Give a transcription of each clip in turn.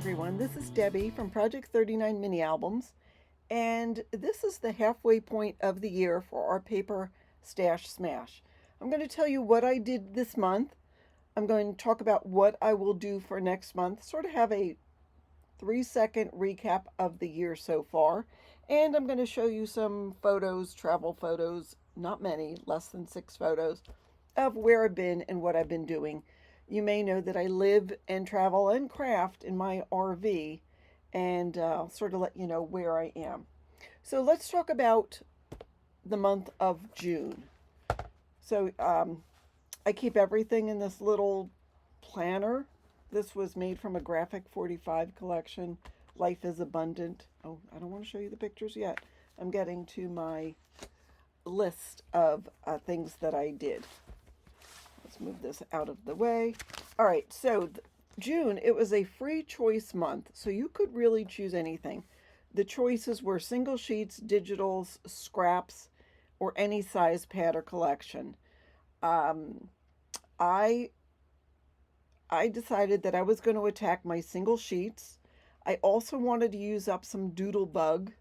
everyone, this is Debbie from Project 39 Mini Albums, and this is the halfway point of the year for our paper stash smash. I'm going to tell you what I did this month. I'm going to talk about what I will do for next month, sort of have a 3-second recap of the year so far, and I'm going to show you some photos, travel photos, not many, less than 6 photos, of where I've been and what I've been doing. You may know that I live and travel and craft in my RV, and I'll sort of let you know where I am. So let's talk about the month of June. So I keep everything in this little planner. This was made from a Graphic 45 collection. Life is Abundant. Oh, I don't want to show you the pictures yet. I'm getting to my list of things that I did. Let's move this out of the way. All right, so June, it was a free choice month, so you could really choose anything. The choices were single sheets, digitals, scraps, or any size pad or collection. I decided that I was going to attack my single sheets. I also wanted to use up some Doodlebug.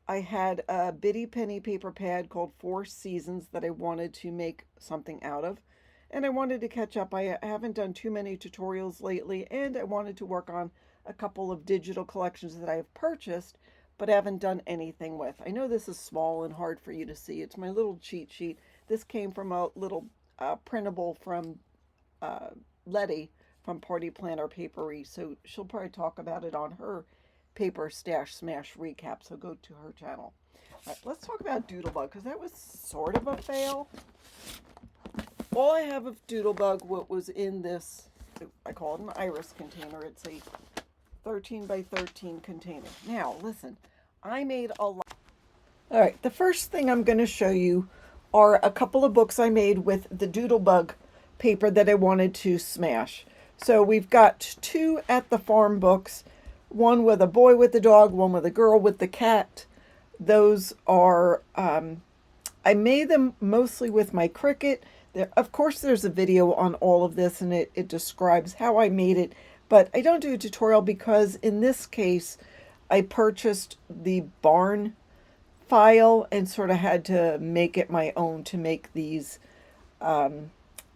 I had a bitty penny paper pad called 4 Seasons that I wanted to make something out of. And I wanted to catch up. I haven't done too many tutorials lately, and I wanted to work on a couple of digital collections that I have purchased, but haven't done anything with. I know this is small and hard for you to see. It's my little cheat sheet. This came from a little printable from Letty from Party Planner Papery, so she'll probably talk about it on her Paper Stash Smash recap, so go to her channel. All right, let's talk about Doodlebug, because that was sort of a fail. All I have of Doodlebug, what was in this, I call it an iris container. It's a 13 by 13 container. Now, listen, I made a lot. All right, the first thing I'm going to show you are a couple of books I made with the Doodlebug paper that I wanted to smash. So we've got 2 at the farm books, one with a boy with the dog, one with a girl with the cat. Those are, I made them mostly with my Cricut. Of course, there's a video on all of this, and it describes how I made it, but I don't do a tutorial because in this case, I purchased the barn file and sort of had to make it my own to make these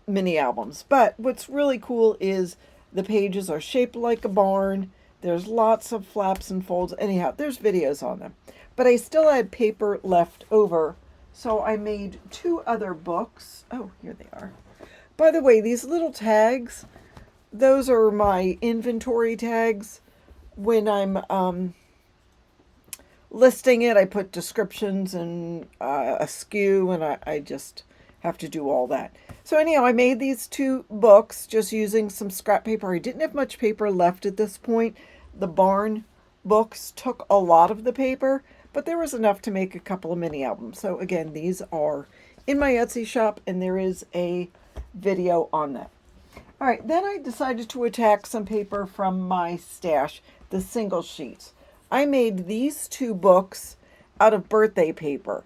mini albums. But what's really cool is the pages are shaped like a barn. There's lots of flaps and folds. Anyhow, there's videos on them. But I still had paper left over, so I made 2 other books. Oh, here they are. By the way, these little tags, those are my inventory tags. When I'm listing it, I put descriptions and a SKU, and I just have to do all that. So anyhow, I made these 2 books just using some scrap paper. I didn't have much paper left at this point. The barn books took a lot of the paper, but there was enough to make a couple of mini albums. So again, these are in my Etsy shop, and there is a video on that. All right, then I decided to attack some paper from my stash, the single sheets. I made these 2 books out of birthday paper.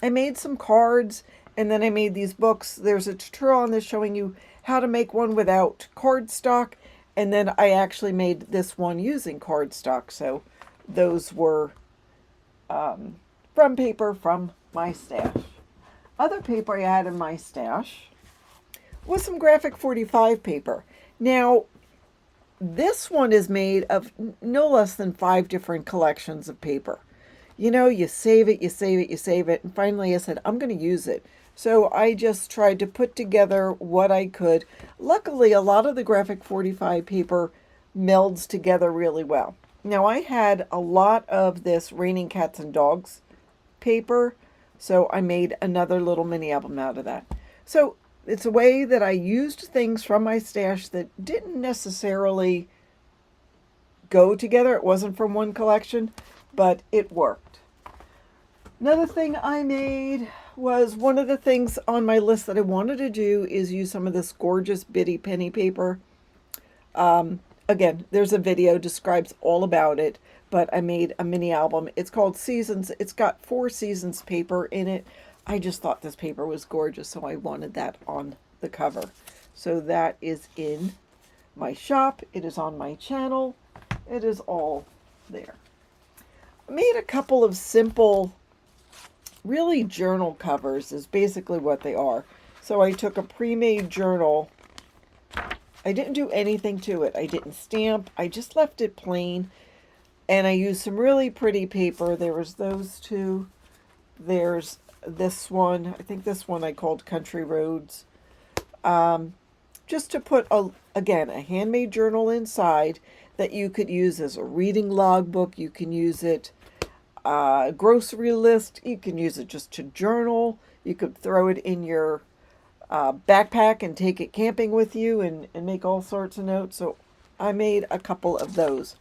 I made some cards, and then I made these books. There's a tutorial on this showing you how to make one without cardstock, and then I actually made this one using cardstock. So those were from paper from my stash. Other paper I had in my stash was some Graphic 45 paper. Now, this one is made of no less than 5 different collections of paper. You know, you save it, you save it, you save it, and finally I said, I'm going to use it. So I just tried to put together what I could. Luckily, a lot of the Graphic 45 paper melds together really well. Now, I had a lot of this Raining Cats and Dogs paper, so I made another little mini album out of that. So it's a way that I used things from my stash that didn't necessarily go together. It wasn't from one collection, but it worked. Another thing I made was one of the things on my list that I wanted to do is use some of this gorgeous bitty penny paper. Again, there's a video describes all about it, but I made a mini album. It's called Seasons. It's got 4 Seasons paper in it. I just thought this paper was gorgeous, so I wanted that on the cover. So that is in my shop. It is on my channel. It is all there. I made a couple of simple, really journal covers is basically what they are. So I took a pre-made journal. I didn't do anything to it. I didn't stamp. I just left it plain. And I used some really pretty paper. There was those two. There's this one. I think this one I called Country Roads. Just to put, again, a handmade journal inside that you could use as a reading logbook. You can use it grocery list. You can use it just to journal. You could throw it in your backpack and take it camping with you and make all sorts of notes. So I made a couple of those.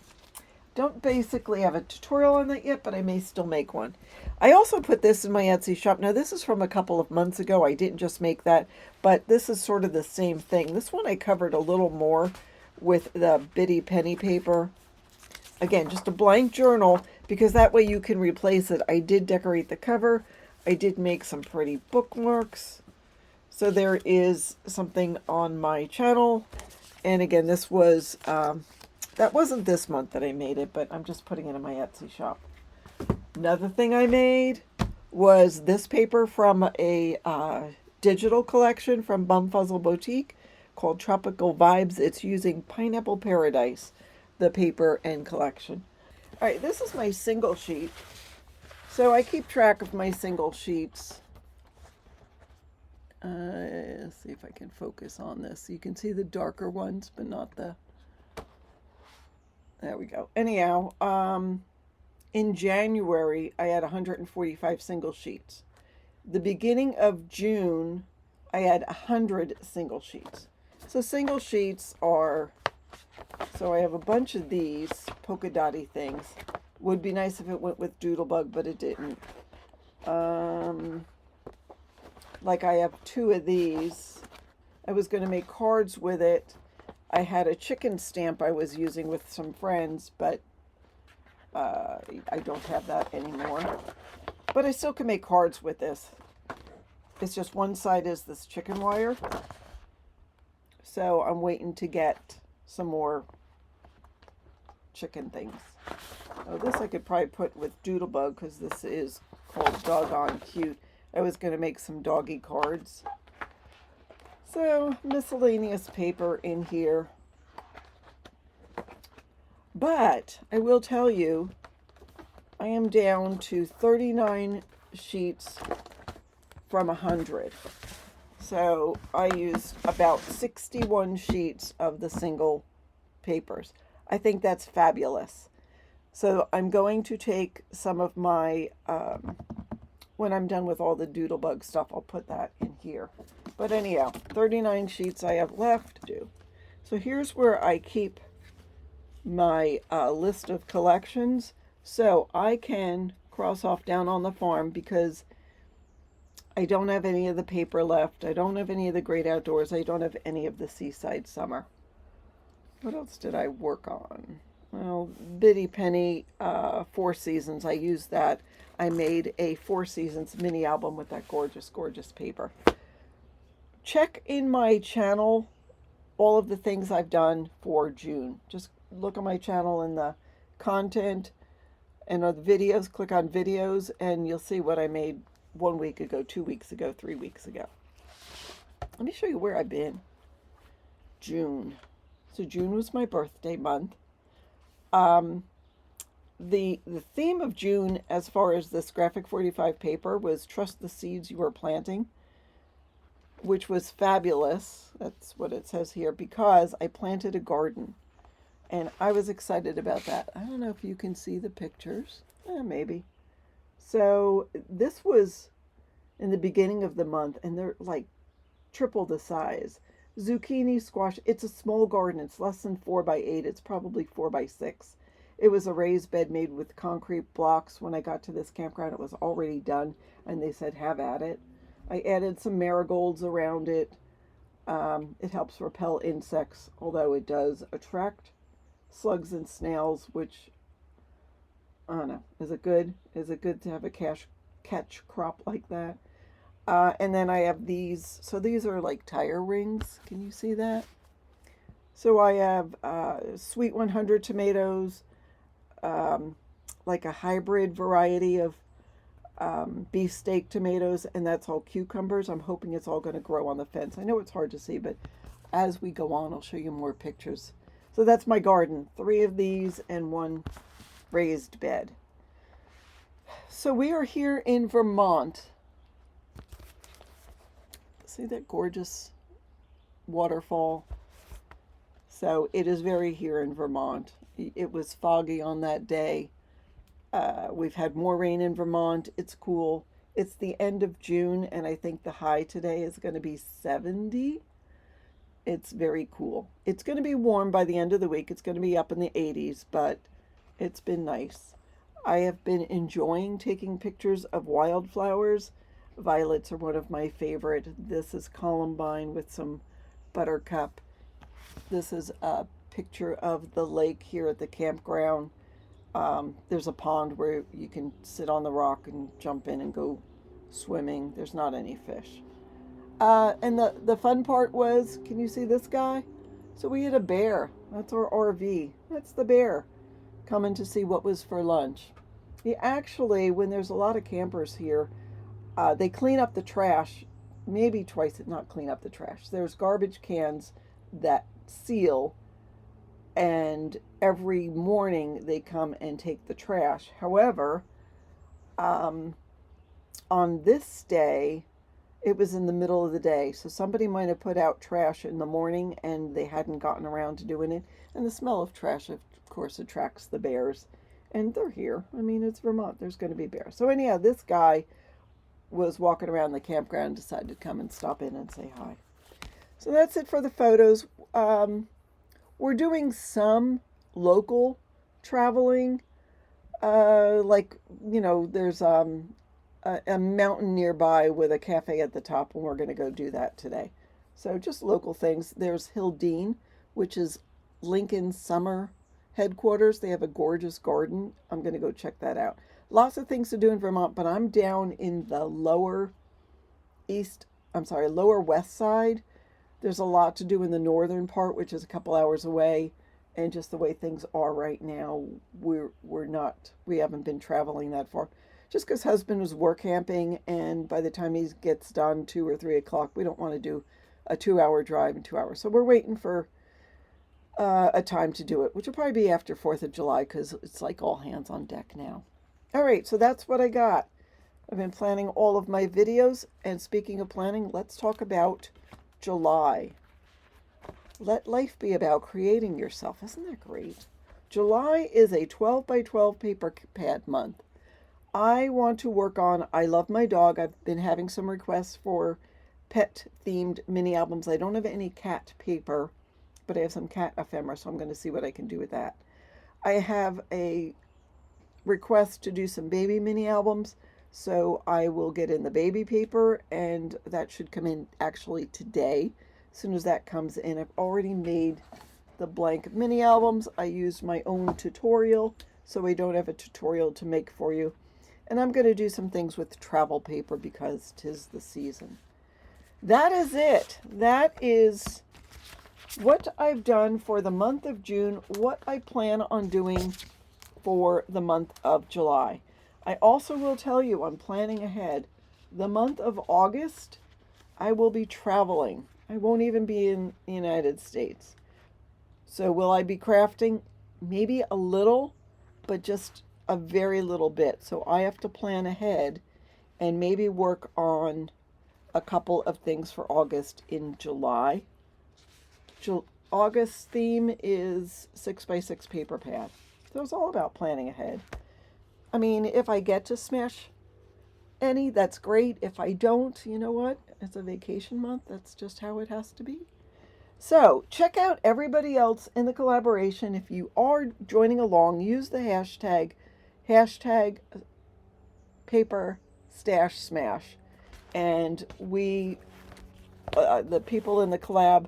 Don't basically have a tutorial on that yet, but I may still make one. I also put this in my Etsy shop. Now this is from a couple of months ago. I didn't just make that, but this is sort of the same thing. This one I covered a little more with the bitty penny paper. Again, just a blank journal, because that way you can replace it. I did decorate the cover. I did make some pretty bookmarks. So there is something on my channel. And again, this was, that wasn't this month that I made it, but I'm just putting it in my Etsy shop. Another thing I made was this paper from a digital collection from Bumfuzzle Boutique called Tropical Vibes. It's using Pineapple Paradise, the paper and collection. All right, this is my single sheet. So I keep track of my single sheets. Let's see if I can focus on this. You can see the darker ones, but not the... There we go. Anyhow, in January, I had 145 single sheets. The beginning of June, I had 100 single sheets. So single sheets are... So I have a bunch of these polka dotty things. Would be nice if it went with Doodlebug, but it didn't. Like I have two of these. I was going to make cards with it. I had a chicken stamp I was using with some friends, but I don't have that anymore. But I still can make cards with this. It's just one side is this chicken wire. So I'm waiting to get some more chicken things. Oh, this I could probably put with Doodlebug because this is called Doggone Cute. I was going to make some doggy cards. So miscellaneous paper in here. But I will tell you, I am down to 39 sheets from 100. So I used about 61 sheets of the single papers. I think that's fabulous. So I'm going to take some of my, when I'm done with all the Doodlebug stuff, I'll put that in here. But anyhow, 39 sheets I have left to do. So here's where I keep my list of collections. So I can cross off down on the farm because I don't have any of the paper left. I don't have any of the Great Outdoors. I don't have any of the Seaside Summer. What else did I work on? Well, Bitty Penny, Four Seasons. I used that. I made a Four Seasons mini album with that gorgeous, gorgeous paper. Check in my channel all of the things I've done for June. Just look at my channel in the content and the videos. Click on videos and you'll see what I made 1 week ago, 2 weeks ago, 3 weeks ago. Let me show you where I've been. June. So June was my birthday month. The theme of June, as far as this Graphic 45 paper, was Trust the Seeds You Are Planting, which was fabulous. That's what it says here, because I planted a garden. And I was excited about that. I don't know if you can see the pictures. Maybe. So this was in the beginning of the month, and they're like triple the size. Zucchini, squash. It's a small garden. It's less than 4 by 8. It's probably 4 by 6. It was a raised bed made with concrete blocks. When I got to this campground, it was already done, and they said, have at it. I added some marigolds around it. It helps repel insects, although it does attract slugs and snails, which, I don't know, is it good? Is it good to have a catch crop like that? And then I have these. So these are like tire rings. Can you see that? So I have sweet 100 tomatoes, um, like a hybrid variety of beefsteak tomatoes, and that's all cucumbers. I'm hoping it's all going to grow on the fence. I know it's hard to see, but as we go on, I'll show you more pictures. So that's my garden. 3 of these and 1 raised bed. So we are here in Vermont. See that gorgeous waterfall? So it is very here in Vermont. It was foggy on that day. We've had more rain in Vermont. It's cool. It's the end of June, and I think the high today is going to be 70. It's very cool. It's going to be warm by the end of the week. It's going to be up in the 80s, but it's been nice. I have been enjoying taking pictures of wildflowers. Violets are one of my favorite. This is columbine with some buttercup. This is a picture of the lake here at the campground. There's a pond where you can sit on the rock and jump in and go swimming. There's not any fish. And the fun part was, can you see this guy? So we had a bear. That's our RV. That's the bear coming to see what was for lunch. He actually, when there's a lot of campers here, they clean up the trash maybe twice, not clean up the trash. There's garbage cans that seal, and every morning they come and take the trash. However, on this day, it was in the middle of the day, so somebody might have put out trash in the morning and they hadn't gotten around to doing it. And the smell of trash, of course, attracts the bears. And they're here. I mean, it's Vermont. There's going to be bears. So anyhow, this guy was walking around the campground and decided to come and stop in and say hi. So that's it for the photos. We're doing some local traveling. Like, you know, there's a mountain nearby with a cafe at the top, and we're going to go do that today. So just local things. There's Hildene, which is Lincoln's summer headquarters. They have a gorgeous garden. I'm going to go check that out. Lots of things to do in Vermont, but I'm down in the lower west side. There's a lot to do in the northern part, which is a couple hours away. And just the way things are right now, we haven't been traveling that far. Just because husband was work camping, and by the time he gets done 2 or 3 o'clock, we don't want to do a 2-hour drive in 2 hours. So we're waiting for a time to do it, which will probably be after 4th of July because it's like all hands on deck now. All right, so that's what I got. I've been planning all of my videos, and speaking of planning, let's talk about July. Let life be about creating yourself. Isn't that great? July is a 12 by 12 paper pad month. I want to work on I Love My Dog. I've been having some requests for pet-themed mini albums. I don't have any cat paper, but I have some cat ephemera, so I'm going to see what I can do with that. I have a request to do some baby mini albums, so I will get in the baby paper, and that should come in actually today. As soon as that comes in, I've already made the blank mini albums. I used my own tutorial, so I don't have a tutorial to make for you. And I'm going to do some things with travel paper because 'tis the season. That is it. That is what I've done for the month of June, what I plan on doing for the month of July. I also will tell you, I'm planning ahead. The month of August, I will be traveling. I won't even be in the United States. So will I be crafting? Maybe a little, but just a very little bit. So I have to plan ahead and maybe work on a couple of things for August in July. August theme is 6x6 paper pad. So it's all about planning ahead. I mean, if I get to smash any, that's great. If I don't, you know what? It's a vacation month. That's just how it has to be. So check out everybody else in the collaboration. If you are joining along, use the hashtag paper stash smash. And we, the people in the collab,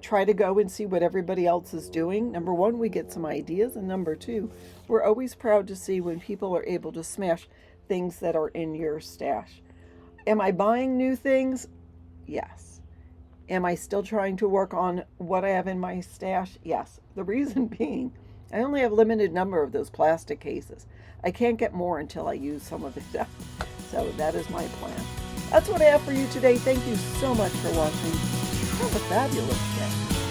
try to go and see what everybody else is doing. Number one, we get some ideas. And number two, we're always proud to see when people are able to smash things that are in your stash. Am I buying new things? Yes. Am I still trying to work on what I have in my stash? Yes. The reason being, I only have a limited number of those plastic cases. I can't get more until I use some of it up. So that is my plan. That's what I have for you today. Thank you so much for watching. Have a fabulous day.